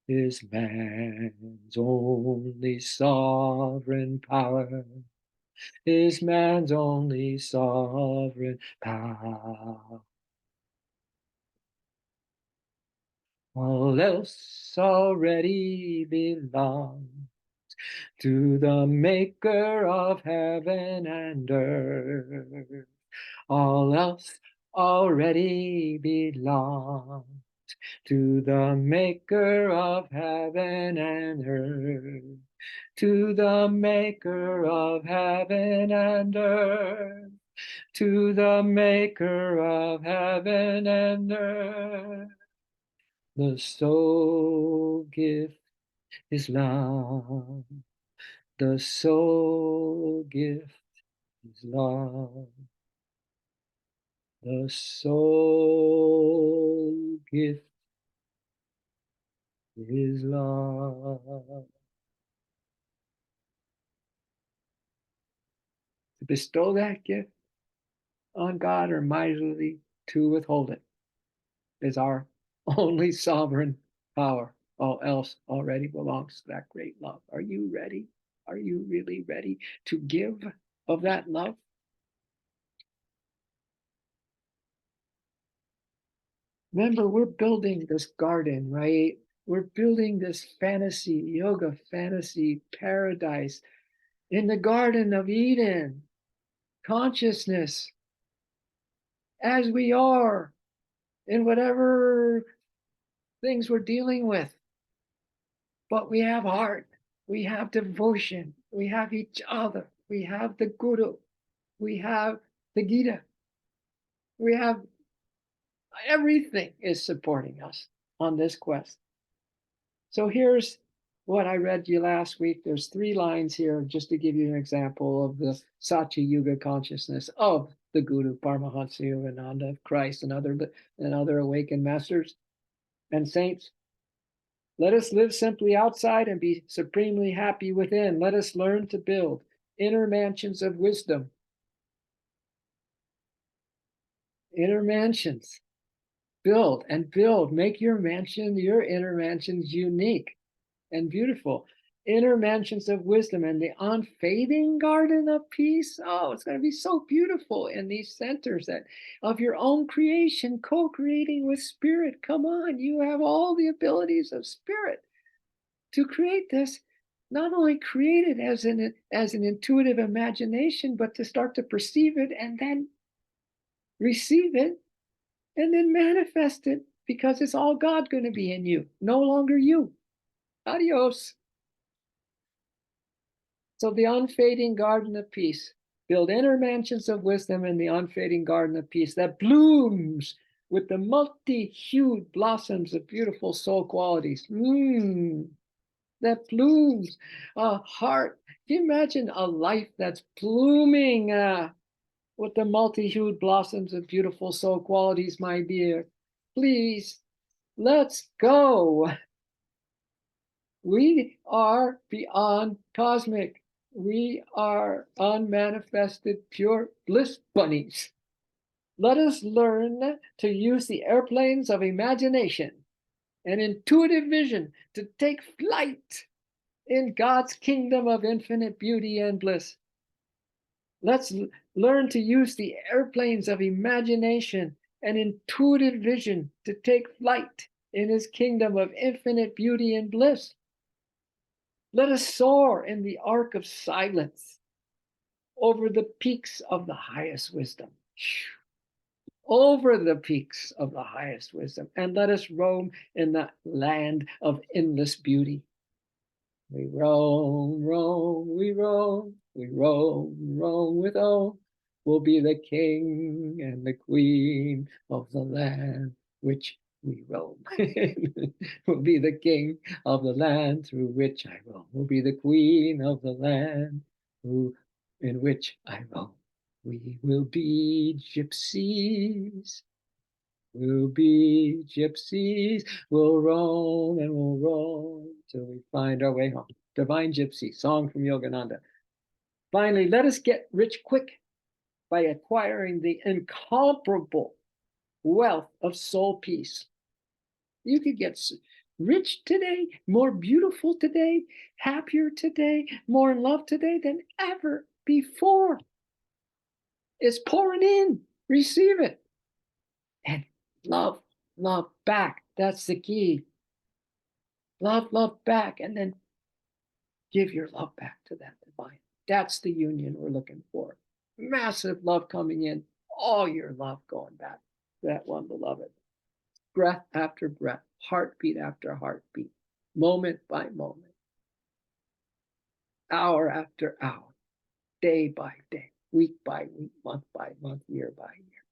is man's only sovereign power, is man's only sovereign power. All else already belongs to the maker of heaven and earth. All else already belongs to the maker of heaven and earth. To the maker of heaven and earth. To the maker of heaven and earth. The soul gift is love. The soul gift is love. The soul gift is love. To bestow that gift on God or miserly to withhold it is our only sovereign power. All else already belongs to that great love. Are you ready? Are you really ready to give of that love? Remember, we're building this garden, right? We're building this fantasy, yoga fantasy paradise in the Garden of Eden, consciousness as we are in whatever things we're dealing with. But we have heart, we have devotion, we have each other, we have the Guru, we have the Gita, we have everything is supporting us on this quest. So here's what I read you last week. There's 3 lines here just to give you an example of the Satya Yuga consciousness of the Guru, Paramahansa Yogananda, of Christ, and other awakened masters and saints. Let us live simply outside and be supremely happy within. Let us learn to build inner mansions of wisdom. Inner mansions. Build and build. Make your mansion, your inner mansions unique and beautiful. Inner mansions of wisdom and the unfading garden of peace. Oh, it's going to be so beautiful in these centers that of your own creation, co-creating with spirit. Come on, you have all the abilities of spirit to create this. Not only create it as an intuitive imagination, but to start to perceive it and then receive it and then manifest it, because it's all God going to be in you, no longer you. Adios. So the unfading garden of peace. Build inner mansions of wisdom in the unfading garden of peace that blooms with the multi-hued blossoms of beautiful soul qualities. That blooms a heart. Can you imagine a life that's blooming with the multi-hued blossoms of beautiful soul qualities, my dear? Please, let's go. We are beyond cosmic. We are unmanifested pure bliss bunnies. Let us learn to use the airplanes of imagination and intuitive vision to take flight in God's kingdom of infinite beauty and bliss. Let's learn to use the airplanes of imagination and intuitive vision to take flight in his kingdom of infinite beauty and bliss. Let us soar in the arc of silence over the peaks of the highest wisdom. Over the peaks of the highest wisdom. And let us roam in the land of endless beauty. We roam, roam, we roam, we roam, roam with all. We'll be the king and the queen of the land which we roam. We'll be the king of the land through which I roam. We'll be the queen of the land who in which I roam. We will be gypsies. We'll be gypsies. We'll roam and we'll roam till we find our way home. Divine Gypsy, song from Yogananda. Finally, let us get rich quick by acquiring the incomparable wealth of soul peace. You could get rich today, more beautiful today, happier today, more in love today than ever before. It's pouring in. Receive it. And love, love back. That's the key. Love, love back. And then give your love back to that divine. That's the union we're looking for. Massive love coming in, all your love going back to that one beloved. Breath after breath, heartbeat after heartbeat, moment by moment, hour after hour, day by day, week by week, month by month, year by year.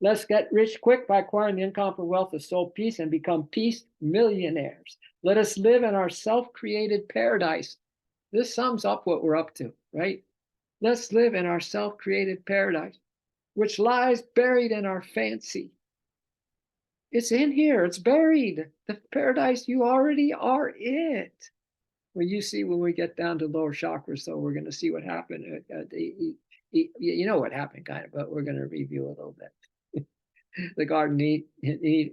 Let's get rich quick by acquiring the incomparable wealth of soul peace and become peace millionaires. Let us live in our self-created paradise. This sums up what we're up to, right? Let's live in our self-created paradise, which lies buried in our fancy. It's in here. It's buried. The paradise, you already are it. Well, you see, when we get down to lower chakras, though, we're going to see what happened. You know what happened, kind of, but we're going to review a little bit. The Garden the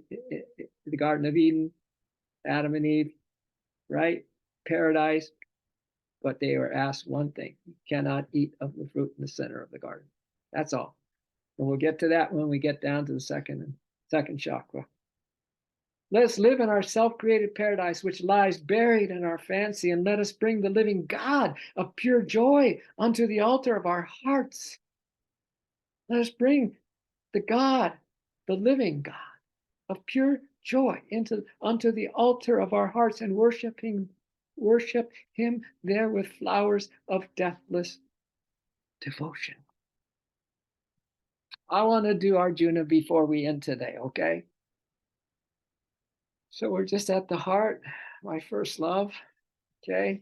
Garden of Eden, Adam and Eve, right? Paradise. But they were asked one thing: you cannot eat of the fruit in the center of the garden. That's all. And we'll get to that when we get down to the second chakra. Let us live in our self-created paradise, which lies buried in our fancy, and let us bring the living God of pure joy unto the altar of our hearts. Let us bring the God, the living God of pure joy unto the altar of our hearts and worship him there with flowers of deathless devotion. I want to do Arjuna before we end today, okay? So we're just at the heart, my first love, okay?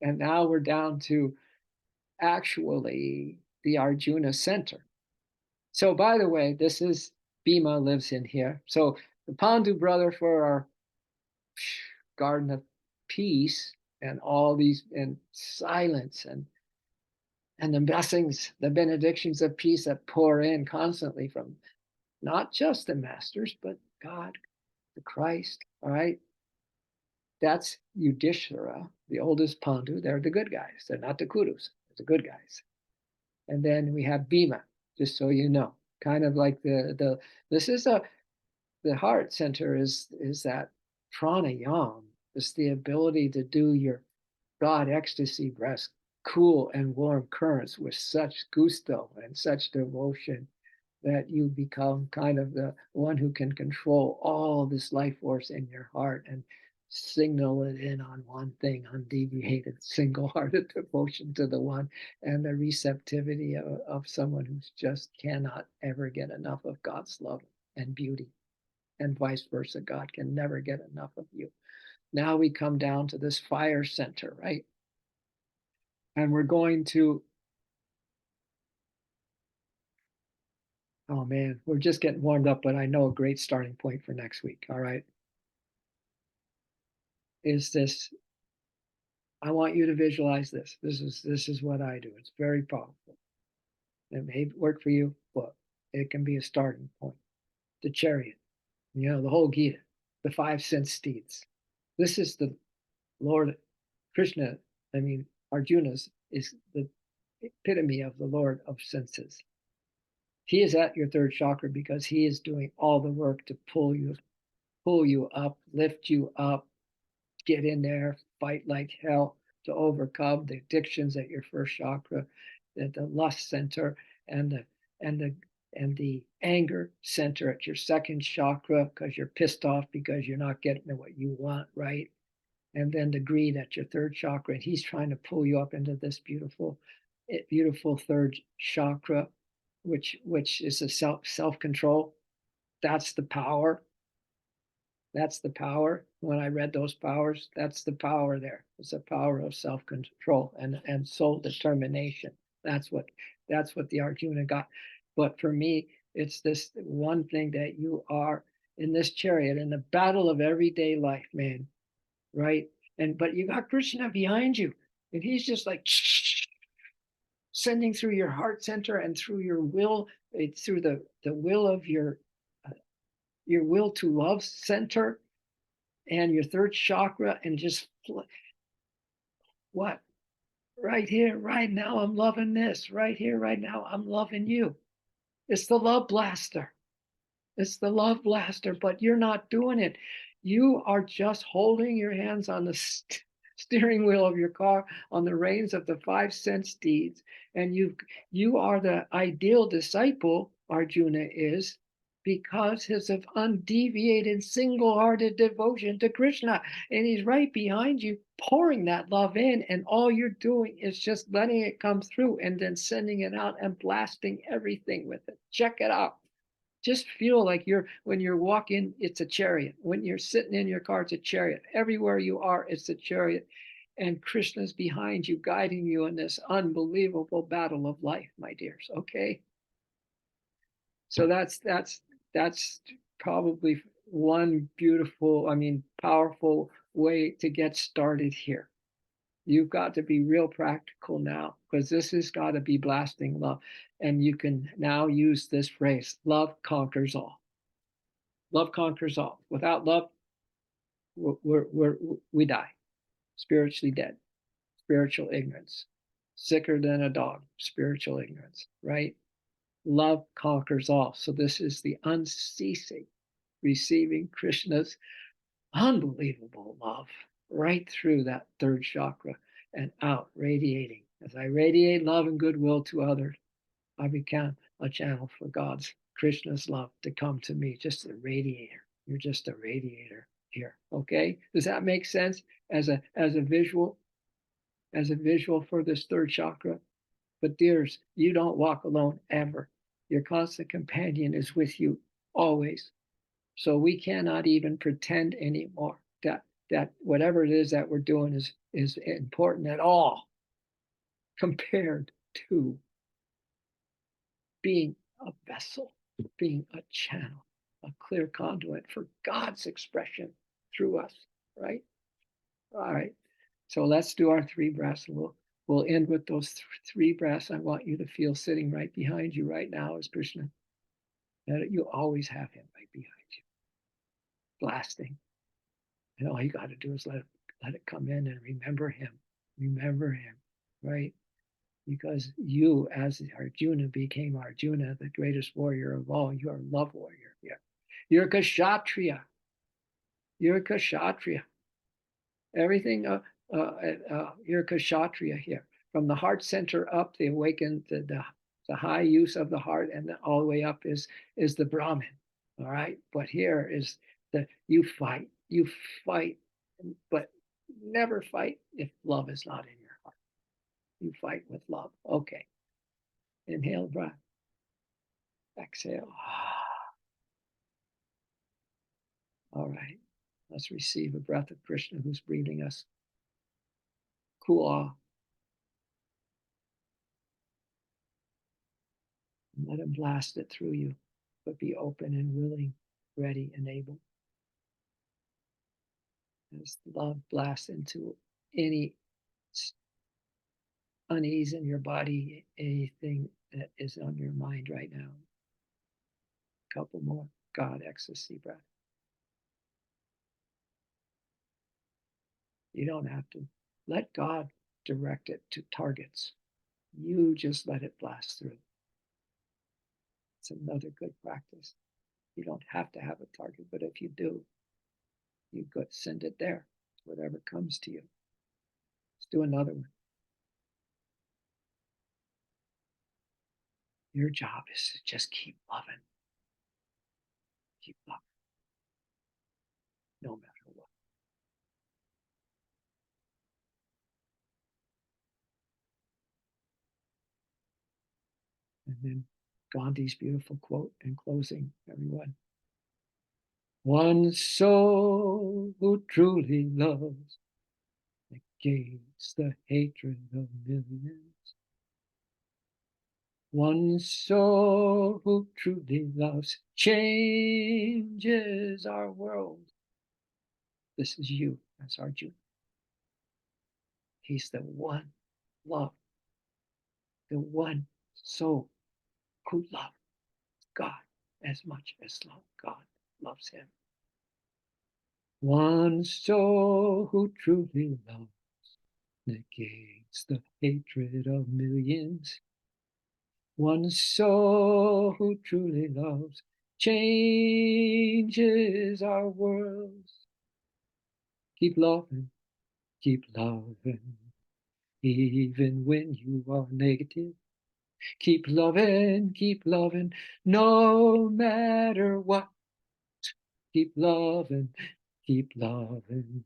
And now we're down to actually the Arjuna center. So by the way, this is Bhima lives in here. So the Pandu brother for our garden of peace and all these and silence and the blessings, the benedictions of peace that pour in constantly from not just the masters, but God, the Christ, all right? That's Yudhishthira, the oldest Pandu. They're the good guys. They're not the Kurus. They're the good guys. And then we have Bhima, just so you know, kind of like this is the heart center is that pranayam. It's the ability to do your God ecstasy breaths, cool and warm currents with such gusto and such devotion that you become kind of the one who can control all this life force in your heart and signal it in on one thing, undeviated, single-hearted devotion to the one, and the receptivity of someone who just cannot ever get enough of God's love and beauty, and vice versa. God can never get enough of you. Now we come down to this fire center, right? And we're going to, oh man, we're just getting warmed up, but I know a great starting point for next week, all right? Is this, I want you to visualize this. This is what I do. It's very powerful. It may work for you, but it can be a starting point. The chariot, the whole Gita, the 5 sense steeds. This is the Lord Krishna, Arjuna's is the epitome of the Lord of senses. He is at your third chakra because he is doing all the work to pull you up, lift you up, get in there, fight like hell to overcome the addictions at your first chakra, the lust center, and the anger center at your second chakra because you're pissed off because you're not getting what you want, right? And then the greed at your third chakra, and he's trying to pull you up into this beautiful third chakra, which is a self control. That's the power. That's the power. When I read those powers, that's the power there. It's the power of self-control and soul determination. That's what that's what the Arjuna got. But for me, it's this one thing that you are in this chariot in the battle of everyday life, man. Right? And but you got Krishna behind you, and he's just like sending through your heart center and through your will, through the will of your will to love center and your third chakra, and just what right here, right now, I'm loving this. Right here, right now, I'm loving you. It's the love blaster. It's the love blaster, but you're not doing it. You are just holding your hands on the steering wheel of your car, on the reins of the five sense deeds, and you are the ideal disciple. Arjuna is, because his of undeviated, single-hearted devotion to Krishna, and he's right behind you, pouring that love in, and all you're doing is just letting it come through, and then sending it out and blasting everything with it. Check it out. Just feel like when you're walking, it's a chariot. When you're sitting in your car, it's a chariot. Everywhere you are, it's a chariot. And Krishna's behind you, guiding you in this unbelievable battle of life, my dears. Okay. So that's probably one beautiful, I mean, powerful way to get started here. You've got to be real practical now, because this has got to be blasting love. And you can now use this phrase: love conquers all. Love conquers all. Without love, we die, spiritually dead, spiritual ignorance, sicker than a dog, spiritual ignorance, right? Love conquers all. So this is the unceasing receiving Krishna's unbelievable love right through that third chakra and out, radiating. As I radiate love and goodwill to others, I become a channel for God's, Krishna's love to come to me, just a radiator. You're just a radiator here. Okay? Does that make sense as a visual for this third chakra? But dears, you don't walk alone ever. Your constant companion is with you always. So we cannot even pretend anymore that whatever it is that we're doing is important at all compared to being a vessel, being a channel, a clear conduit for God's expression through us, right? All right. So let's do our three breaths. We'll end with those three breaths. I want you to feel sitting right behind you right now as Krishna. That you always have him right behind you, blasting. And all you got to do is let it come in and remember him, right? Because you, as Arjuna, became Arjuna, the greatest warrior of all. You're a love warrior. Yeah. You're a kshatriya. You're a kshatriya. Everything, you're a kshatriya here. From the heart center up, the awakened, the high use of the heart, and all the way up is the Brahmin. All right. But here is you fight, but never fight if love is not in your heart. You fight with love. Okay. Inhale, breath. Exhale. All right. Let's receive a breath of Krishna who's breathing us. Cool off. And let him blast it through you, but be open and willing, ready and able. As love blasts into any unease in your body, anything that is on your mind right now. A couple more. God, ecstasy breath. You don't have to. Let God direct it to targets. You just let it blast through. It's another good practice. You don't have to have a target, but if you do, you could send it there, whatever comes to you. Let's do another one. Your job is to just keep loving. Keep loving, no matter what. And then Gandhi's beautiful quote in closing, everyone. One soul who truly loves negates the hatred of millions. One soul who truly loves changes our world. This is you as Arjuna. He's the one love, the one soul who loves God as much as God loves him. One soul who truly loves negates the hatred of millions. One soul who truly loves changes our world. Keep loving, even when you are negative. Keep loving, no matter what. Keep loving,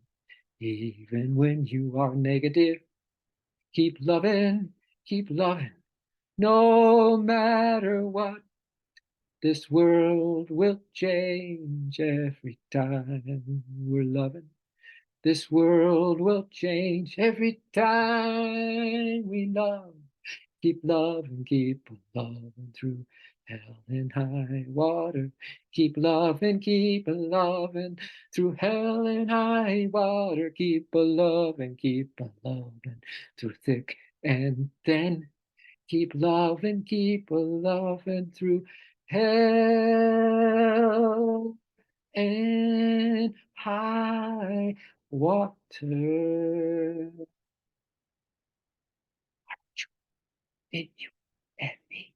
even when you are negative. Keep loving, no matter what. This world will change every time we're loving. This world will change every time we love. Keep loving through hell and high water. Keep loving through hell and high water. Keep a loving through thick and thin. Keep loving through hell and high water. In you and me.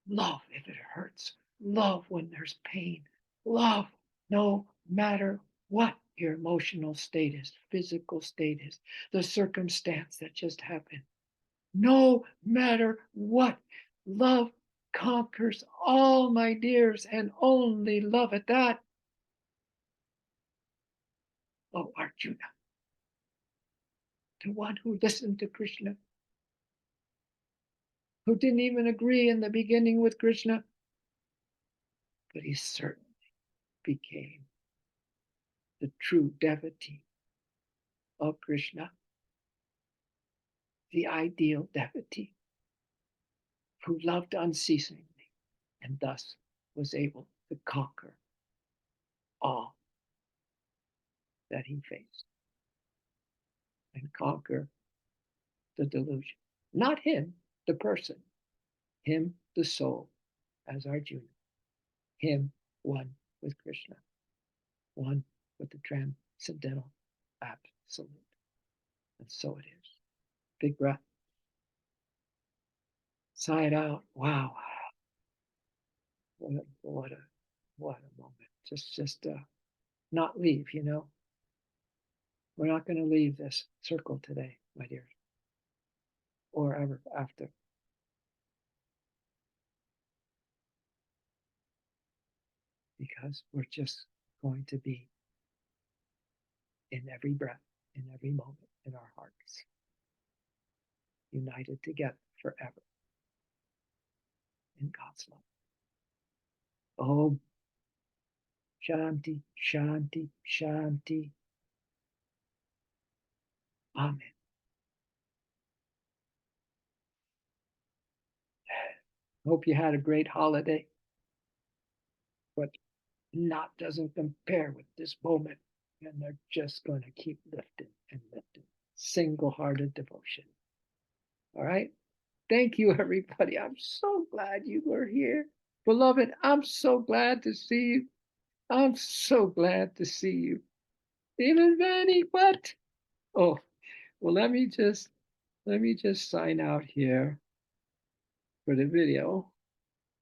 Love if it hurts. Love when there's pain. Love no matter what your emotional state is, physical state is, the circumstance that just happened. No matter what, love conquers all, my dears, and only love at that. Oh, Arjuna, the one who listened to Krishna, who didn't even agree in the beginning with Krishna, but he certainly became the true devotee of Krishna, the ideal devotee, who loved unceasingly and thus was able to conquer all that he faced and conquer the delusion. Not him, the person, him, the soul, as Arjuna, him, one with Krishna, one with the transcendental absolute. And so it is. Big breath. Sigh it out. Wow. What a moment. Just not leave, you know. We're not going to leave this circle today, my dear, or ever after, because we're just going to be in every breath, in every moment, in our hearts, united together forever in God's love. Oh, Shanti, Shanti, Shanti. Amen. Hope you had a great holiday, but not doesn't compare with this moment. And they're just going to keep lifting and lifting. Single-hearted devotion. All right. Thank you, everybody. I'm so glad you were here. Beloved, I'm so glad to see you. I'm so glad to see you. Even Vanny, what? Oh, well, let me just sign out here for the video.